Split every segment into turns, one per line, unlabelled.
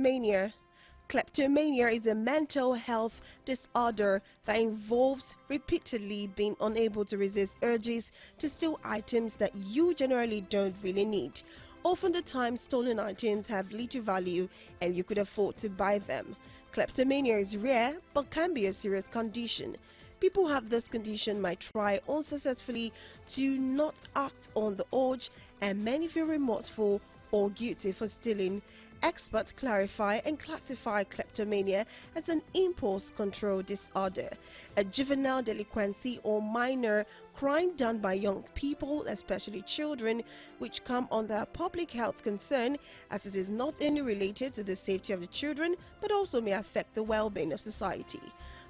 Kleptomania. Kleptomania is a mental health disorder that involves repeatedly being unable to resist urges to steal items that you generally don't really need. Often the time, stolen items have little value and you could afford to buy them. Kleptomania is rare but can be a serious condition. People who have this condition might try unsuccessfully to not act on the urge, and many feel remorseful or guilty for stealing. Experts clarify and classify kleptomania as an impulse control disorder, a juvenile delinquency or minor crime done by young people, especially children, which come under a public health concern as it is not only related to the safety of the children but also may affect the well-being of society.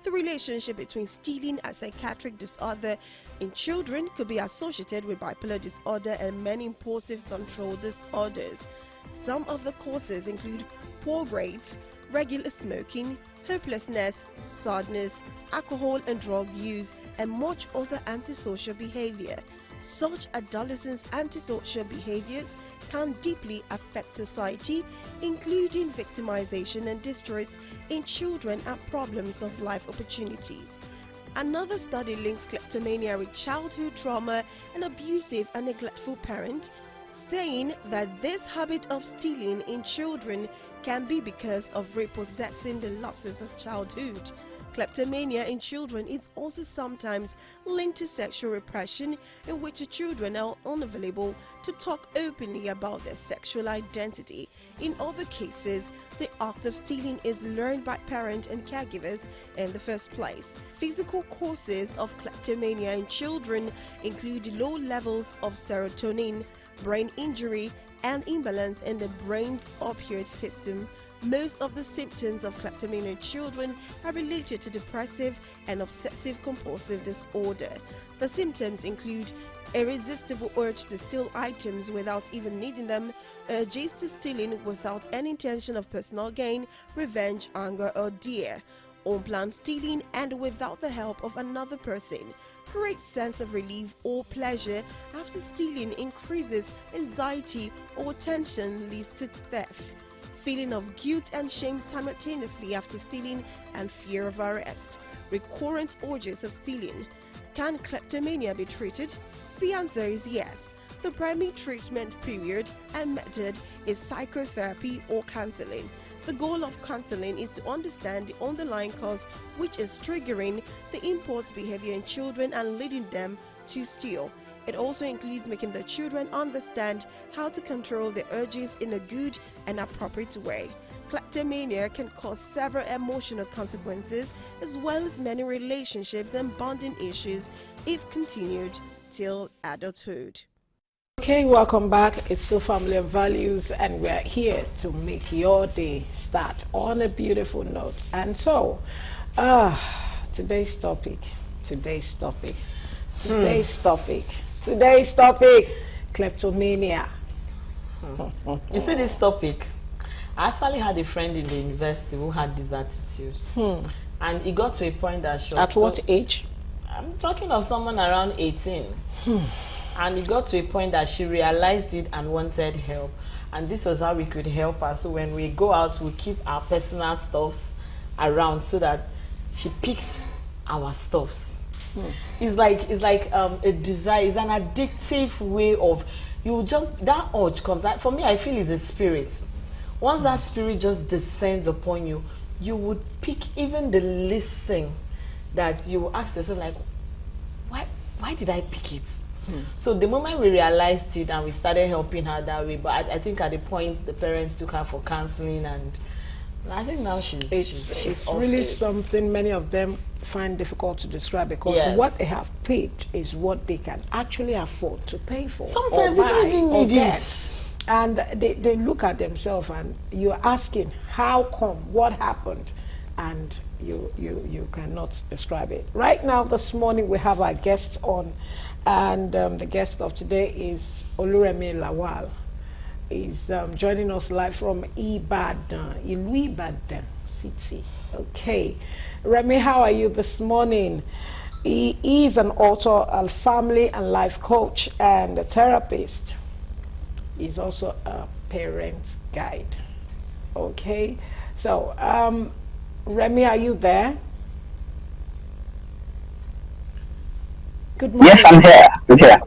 The relationship between stealing and psychiatric disorder in children could be associated with bipolar disorder and many impulsive control disorders. Some of the causes include poor grades, regular smoking, hopelessness, sadness, alcohol and drug use, and much other antisocial behavior. Such adolescents' antisocial behaviors can deeply affect society, including victimization and distress in children and problems of life opportunities. Another study links kleptomania with childhood trauma and abusive and neglectful parents, saying that this habit of stealing in children can be because of repossessing the losses of childhood. Kleptomania in children is also sometimes linked to sexual repression, in which the children are unavailable to talk openly about their sexual identity. In other cases, the act of stealing is learned by parents and caregivers in the first place. Physical causes of kleptomania in children include low levels of serotonin, brain injury, and imbalance in the brain's opioid system. Most of the symptoms of kleptomania in children are related to depressive and obsessive compulsive disorder. The symptoms include irresistible urge to steal items without even needing them, urges to stealing without any intention of personal gain, revenge, anger, or fear, unplanned stealing and without the help of another person. Great sense of relief or pleasure after stealing increases anxiety or tension leads to theft. Feeling of guilt and shame simultaneously after stealing and fear of arrest. Recurrent urges of stealing. Can kleptomania be treated? The answer is yes. The primary treatment period and method is psychotherapy or counseling. The goal of counseling is to understand the underlying cause which is triggering the impulse behavior in children and leading them to steal. It also includes making the children understand how to control their urges in a good and appropriate way. Kleptomania can cause several emotional consequences as well as many relationships and bonding issues if continued till adulthood.
Okay, welcome back. It's still Family of Values, and we're here to make your day start on a beautiful note. And so, today's topic, kleptomania.
You see this topic? I actually had a friend in the university who had this attitude. And it got to a point that she was...
At what age?
I'm talking of someone around 18. And it got to a point that she realized it and wanted help. And this was how we could help her. So when we go out, we keep our personal stuffs around so that she picks our stuffs. It's like a desire. It's an addictive way of, you just, that urge comes out. For me, I feel it's a spirit. Once that spirit just descends upon you, you would pick even the least thing that you will ask yourself, like, why did I pick it? So the moment we realized it and we started helping her that way, but I think at the point the parents took her for counseling, and I think now she's off
really
it.
something many of them find difficult to describe, because what they have picked is what they can actually afford to pay for.
Sometimes they don't even need it.
And they look at themselves and you're asking, how come? What happened? And you cannot describe it. Right now, this morning, we have our guests on, and the guest of today is Oluremi Lawal. He's joining us live from Ibadan, Ibadan City. Okay. Remy, how are you this morning? He is an author, a family and life coach, and a therapist. He's also a parent guide. Okay. So, Remy, are you there? Good
Yes, I'm
morning.
here. I'm here.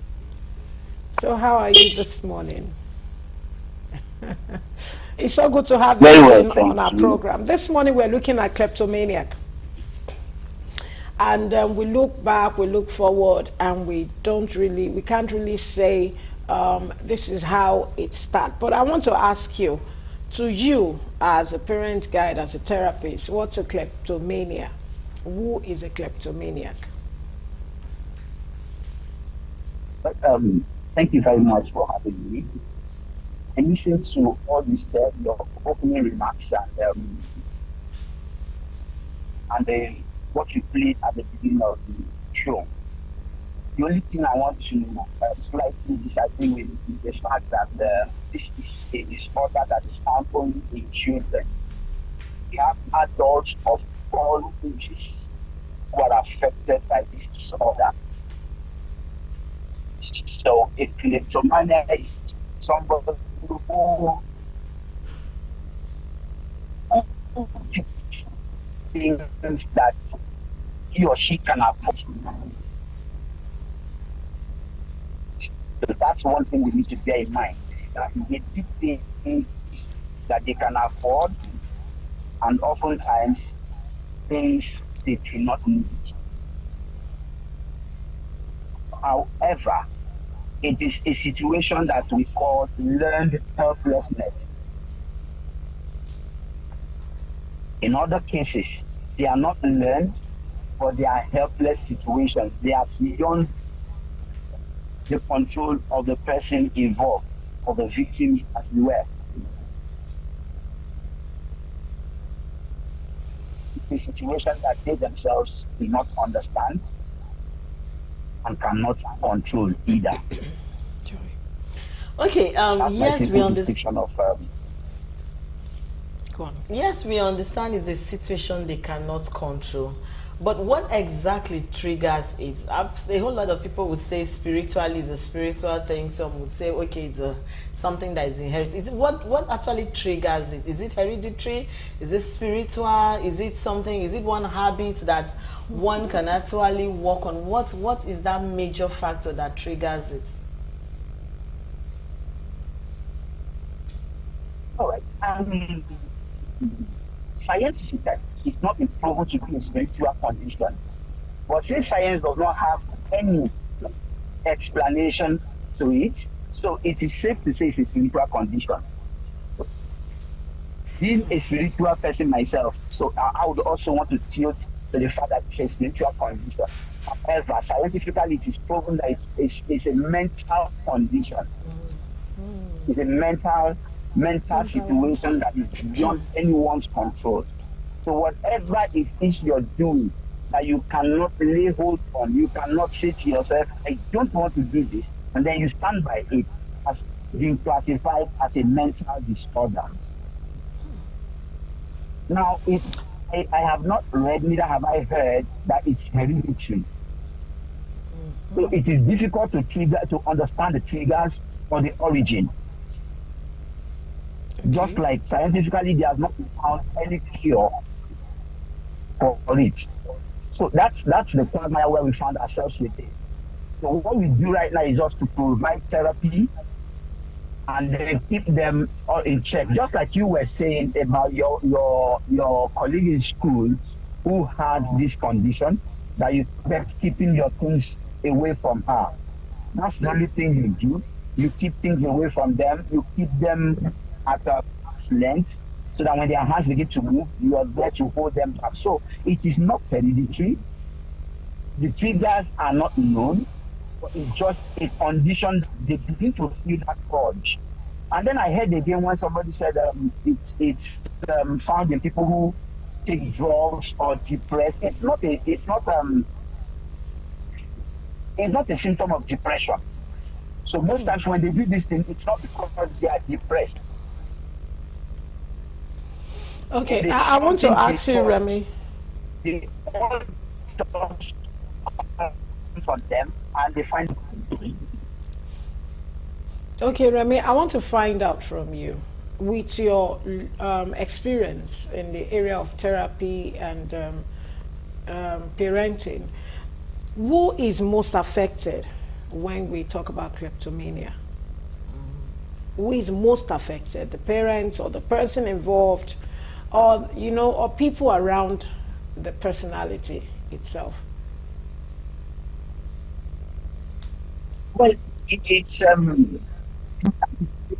So, how are you this morning? It's so good to have you
Very well,
again on our
thank you.
program. This morning, we're looking at kleptomaniac. And we look back, we look forward, and we can't really say this is how it started. But I want to ask you, to you as a parent guide, as a therapist, what's a kleptomania? Who is a kleptomaniac?
But, thank you very much for having me. I listened to all you said, your opening remarks, and what you played at the beginning of the show. The only thing I want to slightly disagree with is the fact that this is a disorder that is found only in children. We have adults of all ages who are affected by this disorder. So a kleptomania is somebody who keeps things that he or she can afford. So that's one thing we need to bear in mind. That they do things that they can afford, and oftentimes things they do not need. However, it is a situation that we call learned helplessness. In other cases, they are not learned, but they are helpless situations. They are beyond the control of the person involved, or the victims as well. It's a situation that they themselves do not understand and cannot control either.
Okay,
That's my
yes, we
simple
understand.
description of
Go on.
Yes, we understand it's a situation they cannot control. But what exactly triggers it? A whole lot of people would say spiritually is a spiritual thing. Some would say, okay, it's something that is inherited. Is it, what actually triggers it? Is it hereditary? Is it spiritual? Is it something? Is it one habit that one can actually work on? What is that major factor that triggers it?
all right. Scientifically, it's not been proven to be a spiritual condition. But since science does not have any explanation to it, so it is safe to say it's a spiritual condition. Being a spiritual person myself, so I would also want to tilt to the fact that it's a spiritual condition. However, scientifically, it is proven that it's a mental condition. It's a mental situation that is beyond anyone's control. So whatever it is you're doing that you cannot lay hold on, you cannot say to yourself, I don't want to do this, and then you stand by it as being classified as a mental disorder. Now, I have not read, neither have I heard that it's hereditary. So it is difficult to understand the triggers or the origin. Just like scientifically, there has not been found any cure for it. So that's the quagmire where we found ourselves with this. So what we do right now is just to provide therapy and then keep them all in check. Just like you were saying about your colleague in school who had this condition, that you kept keeping your things away from her. That's the only thing you do. You keep things away from them. You keep them at a length so that when their hands begin to move, you are there to hold them back. So it is not hereditary. The triggers are not known, but it's just a condition. They begin to feel that urge. And then I heard again when somebody said it's found in people who take drugs or depressed. It's not a symptom of depression. So most times when they do this thing, it's not because they are depressed.
Okay,
It is
I want to
something
ask you,
before
Remy.
they all just on them and they find.
Okay, Remy, I want to find out from you. with your experience in the area of therapy and parenting, who is most affected when we talk about kleptomania? Who is most affected? The parents or the person involved, or or people around the personality itself?
Well, it's you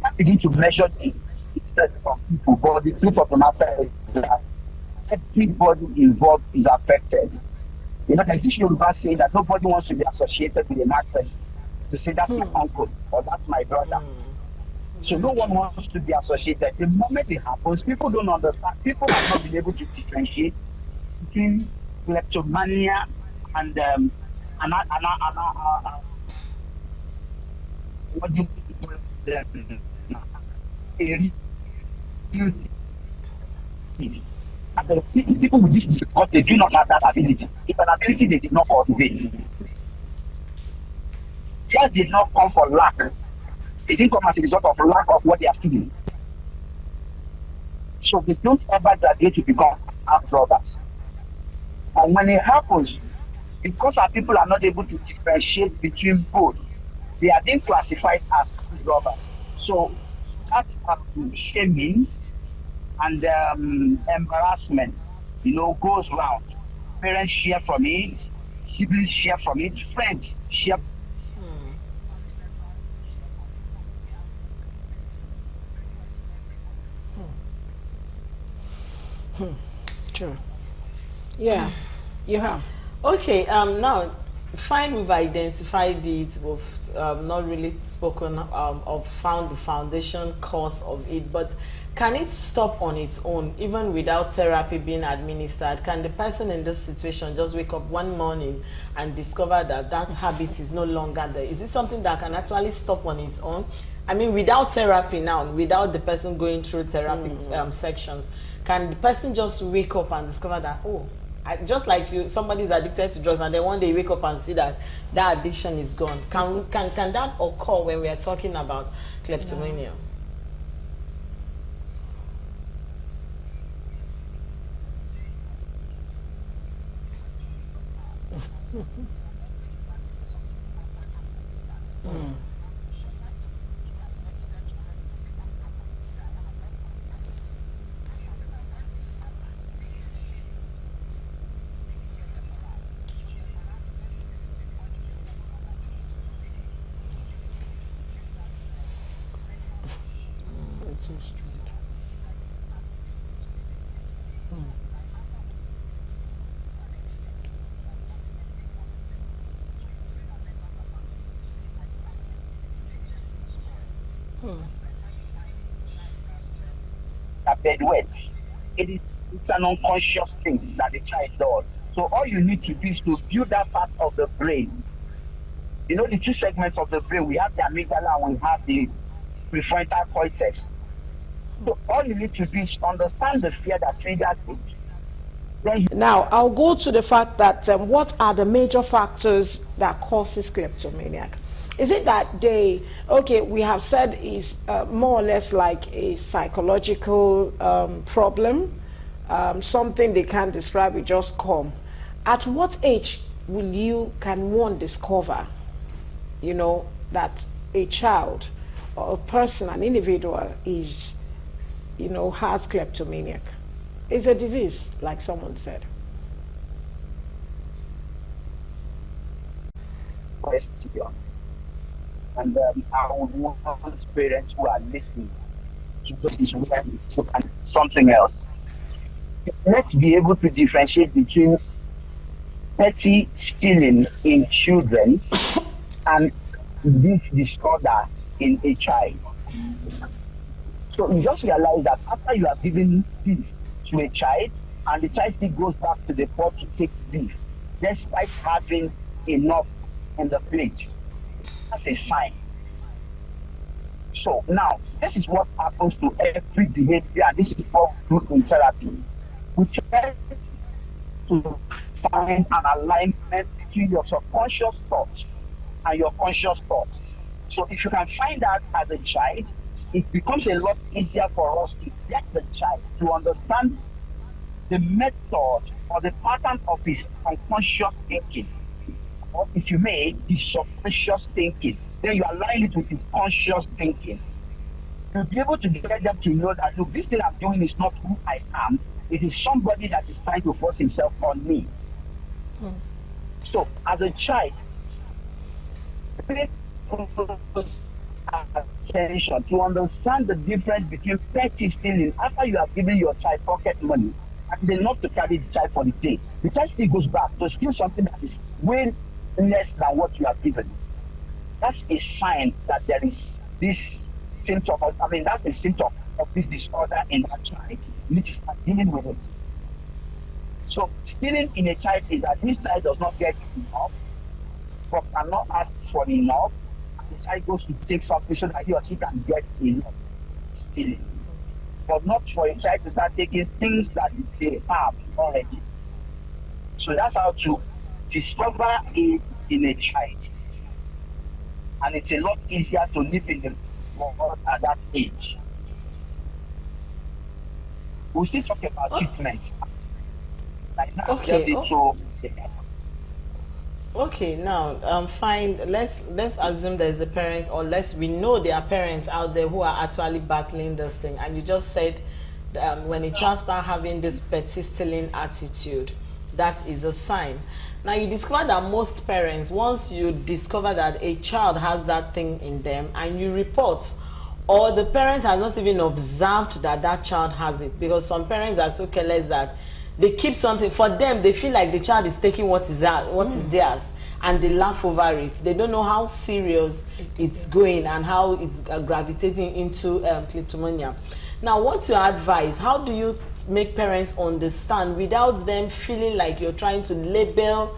can't begin to measure the effect of people, but the truth of the matter is that everybody involved is affected. There's this Yoruba saying that nobody wants to be associated with a mad person. To say that's my uncle or that's my brother. So no one wants to be associated. The moment it happens, people don't understand. People have not been able to differentiate between kleptomania and what do you call them? A real thief. And the people with this because they do not have that ability. It's an ability they did not cultivate. Just did not come for lack. It didn't come as a result of lack of what they are stealing. So they don't ever graduate to become armed robbers. And when it happens, because our people are not able to differentiate between both, they are then classified as armed robbers. So that's shaming and embarrassment, goes round. Parents share from it, siblings share from it, friends share.
Sure. Yeah, you have.
Okay, now, fine, we've identified it, we've not really spoken of found the foundation cause of it, but can it stop on its own, even without therapy being administered? Can the person in this situation just wake up one morning and discover that that habit is no longer there? Is it something that can actually stop on its own? I mean, without therapy now, without the person going through therapy sections, can the person just wake up and discover that, oh, just like you, somebody's addicted to drugs, and then one day you wake up and see that that addiction is gone? Can that occur when we are talking about kleptomania?
It's so strange.
Bedwets. It's an unconscious thing that the child does. So all you need to do is to build that part of the brain. The two segments of the brain, we have the amygdala and we have the prefrontal cortex. So all you need to do is understand the fear that triggers it.
Now, I'll go to the fact that what are the major factors that causes kleptomaniac? Is it that we have said is more or less like a psychological problem, something they can't describe, it just come. At what age can one discover, that a child or a person, an individual is, has kleptomaniac? It's a disease, like someone said.
And I would want parents who are listening to this where we look at something else. Let's be able to differentiate between petty stealing in children and this disorder in a child. So you just realize that after you have given beef to a child and the child still goes back to the pot to take beef, despite having enough in the plate, that's a sign. So now, this is what happens to every behavior, and this is what we do in therapy. We try to find an alignment between your subconscious thoughts and your conscious thoughts. So if you can find that as a child, it becomes a lot easier for us to get the child to understand the method or the pattern of his unconscious thinking, or if you may, his subconscious thinking. Then you align it with his conscious thinking. You'll be able to get them to know that, look, this thing I'm doing is not who I am. It is somebody that is trying to force himself on me. So, as a child, pay close attention to understand the difference between petty stealing after you have given your child pocket money. That is enough to carry the child for the day. The child still goes back to steal something that is way less than what you have given. That's a sign that there is this symptom that's a symptom of this disorder in that child. You need to start dealing with it. So stealing in a child is that this child does not get enough, but cannot ask for enough. And the child goes to take something so that he or she can get enough. Stealing. But not for a child to start taking things that they have already. So that's how to discover it in a child. And it's a lot easier to live in the world at that age. We'll still talk about treatment. Like now,
Okay.
just
Okay, now fine. Let's assume there's a parent, or we know there are parents out there who are actually battling this thing. And you just said when a child start having this petty stealing attitude, that is a sign. Now you discover that most parents, once you discover that a child has that thing in them and you report, or the parent has not even observed that that child has it, because some parents are so careless that they keep something for them. They feel like the child is taking what is theirs, and they laugh over it. They don't know how serious it's going and how it's gravitating into kleptomania. Now, what's your advice? How do you make parents understand without them feeling like you're trying to label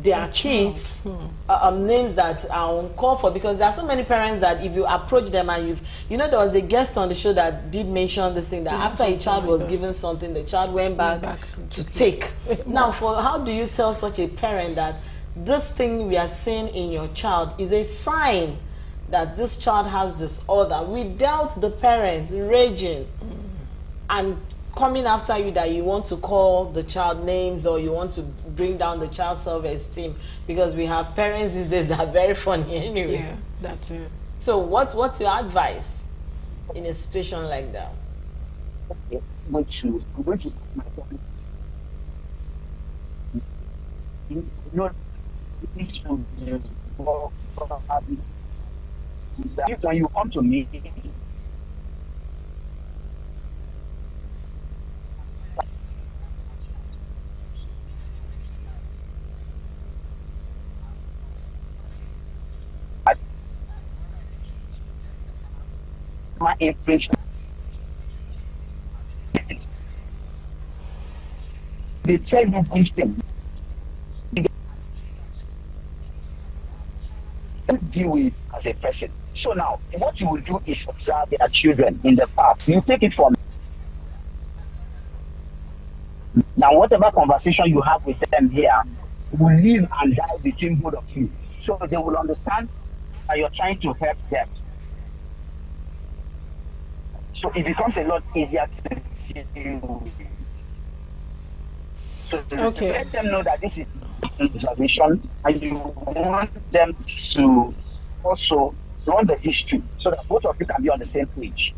their kids names that are uncalled for? Because there are so many parents that if you approach them and there was a guest on the show that did mention this thing, that after a child was given something, the child went back to take. Now, how do you tell such a parent that this thing we are seeing in your child is a sign that this child has disorder, without the parents raging and coming after you, that you want to call the child names or you want to bring down the child's self-esteem? Because we have parents these days that are very funny anyway.
Yeah, that's it.
So what's your advice in a situation like that?
I'm going to my point. This will be more probably if when you come to me, my inflation, they tell you these things. Deal with as a person. So now, what you will do is observe their children in the park. You take it from now. Whatever conversation you have with them here will live and die between both of you. So they will understand that you're trying to help them. So it becomes a lot easier to deal with. So let them know that this is observation, and you want them to also run the history so that both of you can be on the same page.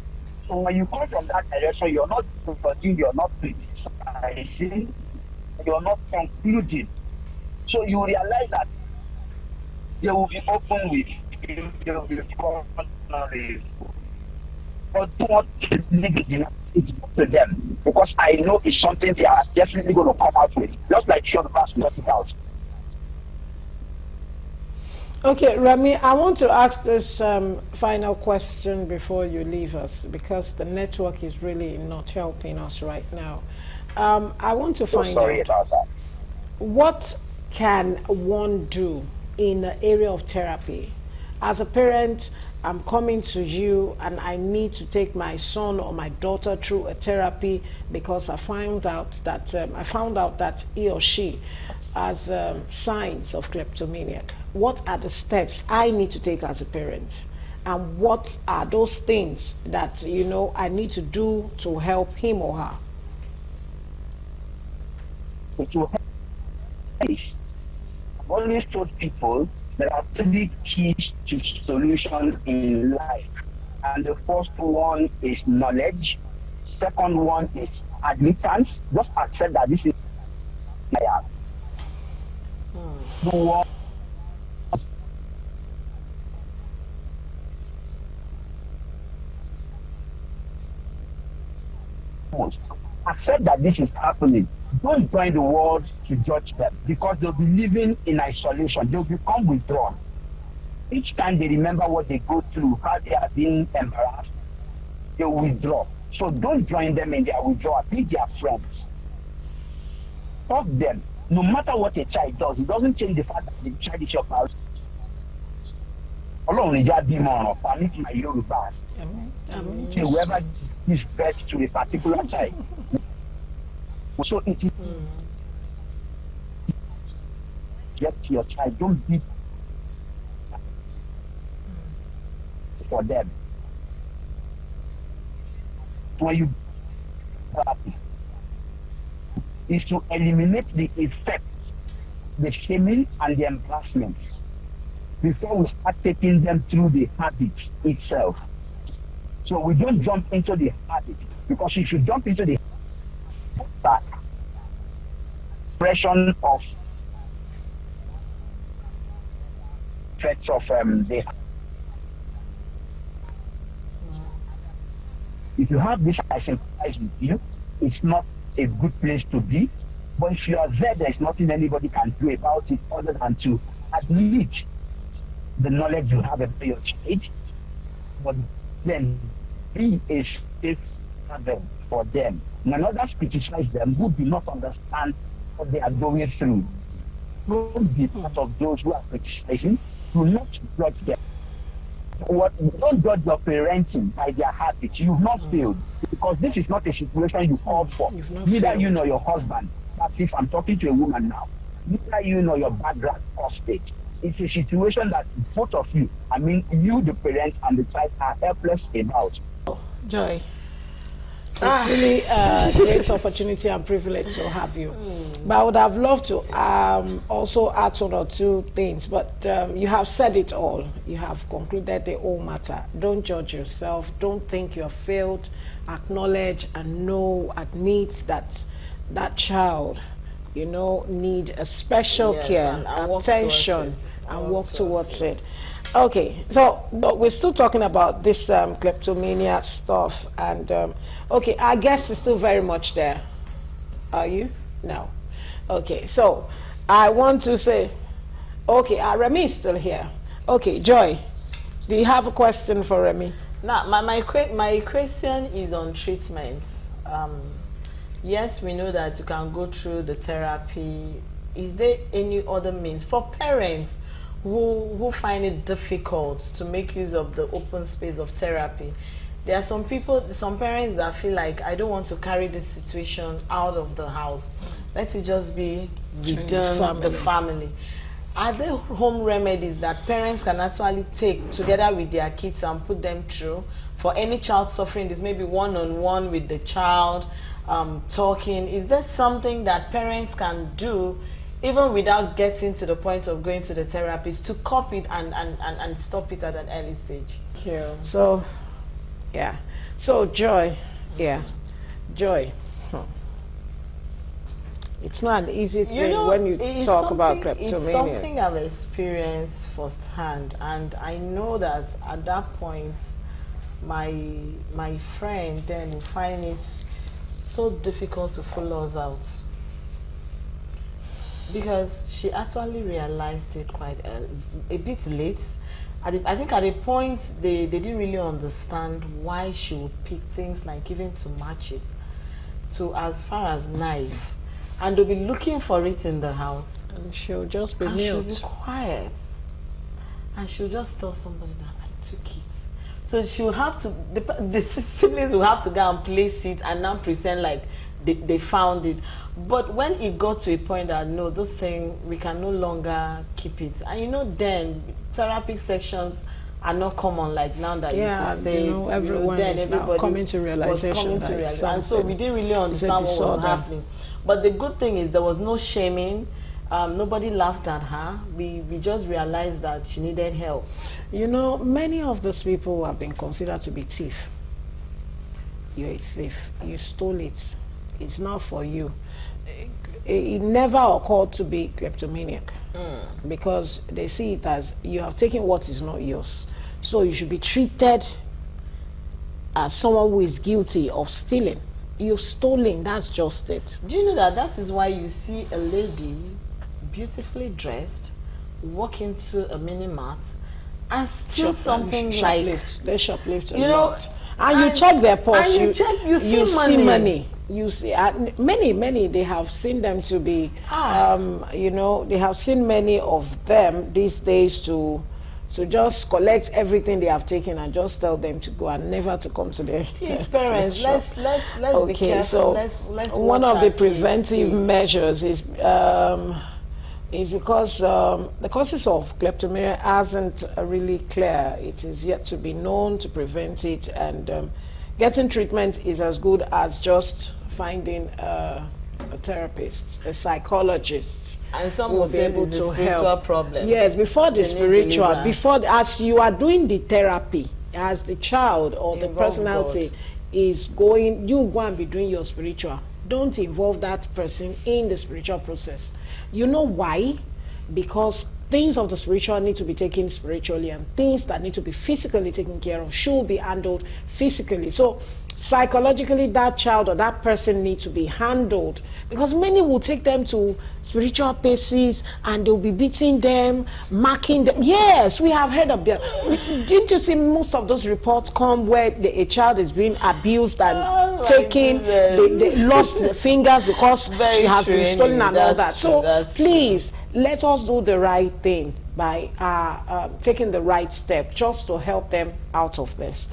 So when you come from that direction, you're not judging, you're not criticizing, you're not concluding. So you realize that they will be open with you, they will be vulnerable. But do not negative it to them, because I know it's something they are definitely going to come out with, just like Sean Bass brought it out.
Okay, Rami, I want to ask this final question before you leave us, because the network is really not helping us right now. I want to find
sorry
out
about that.
what can one do in the area of therapy. As a parent, I'm coming to you and I need to take my son or my daughter through a therapy because I found out that he or she has signs of kleptomania. What are the steps I need to take as a parent? and what are those things that, you know, I need to do to help him or her?
It will help. I've always told people there are three keys to solution in life. And the first one is knowledge. Second one is admittance. Just accept that this is I am. The one most. Accept that this is happening. Don't join the world to judge them because they'll be living in isolation. They'll become withdrawn. Each time they remember what they go through, how they are being embarrassed, they will withdraw. So don't join them in their withdrawal. Be their friends. Talk them. No matter what a child does, it doesn't change the fact that the child is your parent. Ọlọ́run ìjà bímọ ọ̀ràn pa ní my Yorùbá. Whoever gives birth to a particular child. So it is get to your child. Don't be for them. When you is to eliminate the effect, the shaming and the embarrassments before we start taking them through the habit itself. So we don't jump into the habit, because if you jump into the expression of effects of the if you have this, I sympathize with you. It's not a good place to be. But if you are there, there's nothing anybody can do about it other than to admit the knowledge you have about your child, but then be a safe haven for them. When others criticize them who do not understand what they are going through, don't be part of those who are criticizing. Do not judge them. Don't judge your parenting by their habits. You've not failed, because this is not a situation you called for. Neither you nor your husband. That's if I'm talking to a woman now. Neither you nor your background or state. It's a situation that both of you, I mean you, the parents, and the child are helpless about.
Joy, it's really a great opportunity and privilege to have you. But I would have loved to also add one or two things, but you have said it all. You have concluded the whole matter. Don't judge yourself. Don't think you have failed. Acknowledge and know, admit that that child, you know, need a special care,
and
attention, and work towards it. Okay, so we're still talking about this kleptomania stuff, and okay, our guest is still very much there. Are you? No. Okay, so I want to say, okay, Remy is still here. Okay, Joy, do you have a question for Remy?
Now, my question is on treatments. Yes, we know that you can go through the therapy. Is there any other means for parents who find it difficult to make use of the open space of therapy? There are some parents that feel like, I don't want to carry this situation out of the house. Let it just be within the family. Are there home remedies that parents can actually take together with their kids and put them through for any child suffering? This maybe one-on-one with the child, talking. Is there something that parents can do even without getting to the point of going to the therapist to cop it and stop it at an early stage?
Yeah. So, yeah. So, Joy, yeah. Joy. It's not an easy thing when you talk about kleptomania.
It's something I've experienced firsthand, and I know that at that point, my friend then will find it so difficult to follow us out, because she actually realized it quite a bit late. I think at a point they didn't really understand why she would pick things like even to matches, to as far as knife, and they'll be looking for it in the house,
and she'll just be
and
mute.
she'll be quiet, and she'll just tell somebody that I took it. So she'll have to, the siblings will have to go and place it and now pretend like they found it. But when it got to a point that no, this thing, we can no longer keep it. And you know, then therapy sections are not common like now that
Yeah,
you could say,
everyone
then
is now
everybody
coming to
was
realization
coming to
that it's
and so we didn't really understand what was
disorder.
happening. But the good thing is there was no shaming. Nobody laughed at her. We just realized that she needed help.
Many of these people have been considered to be thief. You're a thief. You stole it. It's not for you. It never occurred to be kleptomaniac because they see it as you have taken what is not yours. So you should be treated as someone who is guilty of stealing. You've stolen, that's just it.
Do you know that that is why you see a lady beautifully dressed walk into a mini mart and steal something like
they shoplift a
you
lot.
know,
And you check their purse,
and you see money.
You see many they have seen them to be they have seen many of them these days to just collect everything they have taken and just tell them to go and never to come to their
Please, parents, let's
okay,
be careful.
so
let's
one
watch
of the
our kids,
preventive
please.
measures is because the causes of kleptomania isn't really clear. It is yet to be known to prevent it, and getting treatment is as good as just finding a therapist, a psychologist.
And some
will
will
be
say
able
it's a
to
spiritual
help.
problem.
Yes, before the
They need
spiritual,
deliverance.
as you are doing the therapy, as the child or the
Involve
personality is going, you go and be doing your spiritual. Don't involve that person in the spiritual process. You know why? Because things of the spiritual need to be taken spiritually, and things that need to be physically taken care of should be handled physically. So psychologically, that child or that person needs to be handled, because many will take them to spiritual places and they'll be beating them, marking them. Yes, we have heard of that. Didn't you see most of those reports come where a child is being abused and taken, they lost their fingers because she has been stolen and all that. So please, let us do the right thing by taking the right step just to help them out of this.